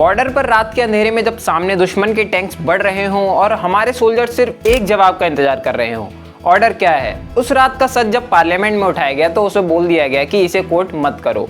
Border पर रात के अंधेरे में जब सामने दुश्मन के टैंक्स बढ़ रहे हों और हमारे सोल्जर सिर्फ एक जवाब का इंतजार कर रहे हों, ऑर्डर क्या है। उस रात का सच जब पार्लियामेंट में उठाया गया तो उसे बोल दिया गया कि इसे कोट मत करो।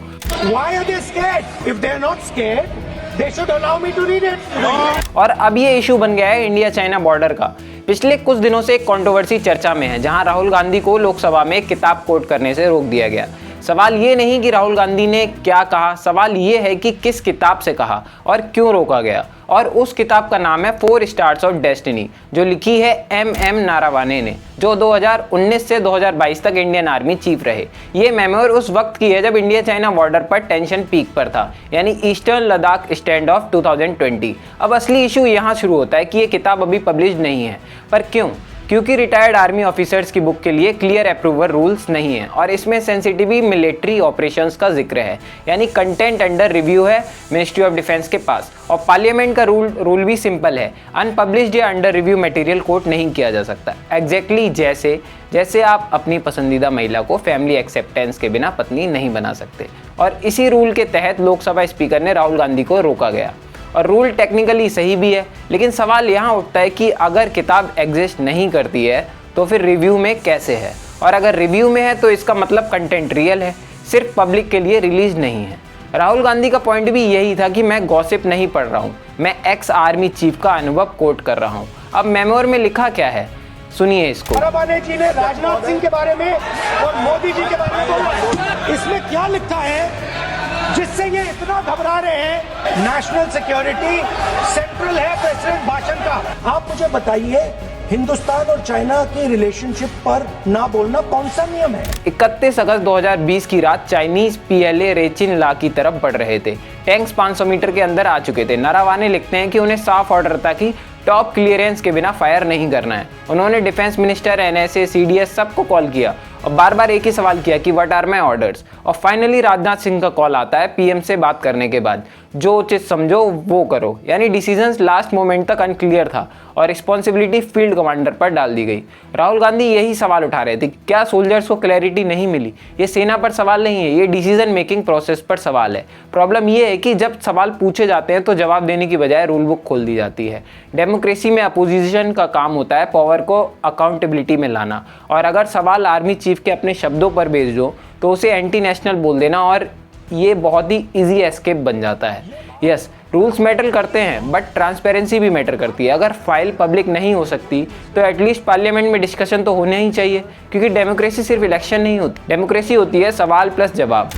और अब ये इशू बन गया है इंडिया चाइना बॉर्डर का। पिछले कुछ दिनों से एक कंट्रोवर्सी चर्चा में है, जहां राहुल गांधी को लोकसभा में एक किताब कोट करने से रोक दिया गया। सवाल ये नहीं कि राहुल गांधी ने क्या कहा, सवाल ये है कि किस किताब से कहा और क्यों रोका गया। और उस किताब का नाम है 4 स्टार्स ऑफ डेस्टिनी, जो लिखी है एम नारावाने ने, जो 2019 से 2022 तक इंडियन आर्मी चीफ रहे। ये मेमोर उस वक्त की है जब इंडिया चाइना बॉर्डर पर टेंशन पीक पर था, यानी ईस्टर्न लद्दाख स्टैंड ऑफ 2020। अब असली इशू यहाँ शुरू होता है कि ये किताब अभी पब्लिश नहीं है। पर क्यों? क्योंकि रिटायर्ड आर्मी ऑफिसर्स की बुक के लिए क्लियर अप्रूवल रूल्स नहीं है और इसमें सेंसिटिव मिलिट्री ऑपरेशंस का जिक्र है, यानी कंटेंट अंडर रिव्यू है मिनिस्ट्री ऑफ डिफेंस के पास। और पार्लियामेंट का रूल भी सिंपल है, अनपब्लिश्ड या अंडर रिव्यू मटेरियल कोट नहीं किया जा सकता। एग्जैक्टली जैसे आप अपनी पसंदीदा महिला को फैमिली एक्सेप्टेंस के बिना पत्नी नहीं बना सकते। और इसी रूल के तहत लोकसभा स्पीकर ने राहुल गांधी को रोका गया। और रूल टेक्निकली सही भी है, लेकिन सवाल यहाँ उठता है कि अगर किताब एग्जिस्ट नहीं करती है तो फिर रिव्यू में कैसे है, और अगर रिव्यू में है तो इसका मतलब कंटेंट रियल है, सिर्फ पब्लिक के लिए रिलीज नहीं है। राहुल गांधी का पॉइंट भी यही था कि मैं गॉसिप नहीं पढ़ रहा हूँ, मैं एक्स आर्मी चीफ का अनुभव कोट कर रहा हूँ। अब मेमोर में लिखा क्या है, सुनिए इसको। नारावाने जी ने राजनाथ सिंह के बारे में और मोदी जी के बारे में बोला। इसमें क्या लिखा है जिससे ये इतना घबरा रहे हैं? नेशनल सिक्योरिटी सेंट्रल है प्रेसिडेंट भाषण का। आप मुझे बताइए, हिंदुस्तान और चाइना की रिलेशनशिप पर ना बोलना कौन सा नियम है? 31 अगस्त 2020 की रात चाइनीज PLA रेचिन ला की तरफ बढ़ रहे थे। टैंक्स 500 मीटर के अंदर आ चुके थे। नारावाने लिखते हैं कि उन्हें साफ ऑर्डर था कि टॉप क्लियरेंस के बिना फायर नहीं करना है। उन्होंने डिफेंस मिनिस्टर, NSA, CDS सबको कॉल किया और बार बार एक ही सवाल किया कि व्हाट आर माय ऑर्डर्स। और फाइनली राजनाथ सिंह का कॉल आता है PM से बात करने के बाद, जो उचित समझो वो करो। यानी डिसीजंस लास्ट मोमेंट तक अनक्लियर था और रिस्पॉन्सिबिलिटी फील्ड कमांडर पर डाल दी गई। राहुल गांधी यही सवाल उठा रहे थे, क्या सोल्जर्स को क्लैरिटी नहीं मिली? ये सेना पर सवाल नहीं है, ये डिसीजन मेकिंग प्रोसेस पर सवाल है। प्रॉब्लम ये है कि जब सवाल पूछे जाते हैं तो जवाब देने की बजाय रूल बुक खोल दी जाती है। डेमोक्रेसी में अपोजिशन का काम होता है पावर को अकाउंटेबिलिटी में लाना, और अगर सवाल आर्मी चीफ के अपने शब्दों पर भेज दो तो उसे एंटी नेशनल बोल देना, और ये बहुत ही इजी एस्केप बन जाता है। यस, रूल्स मैटर करते हैं बट ट्रांसपेरेंसी भी मैटर करती है। अगर फाइल पब्लिक नहीं हो सकती तो एटलीस्ट पार्लियामेंट में डिस्कशन तो होना ही चाहिए, क्योंकि डेमोक्रेसी सिर्फ इलेक्शन नहीं होती, डेमोक्रेसी होती है सवाल प्लस जवाब।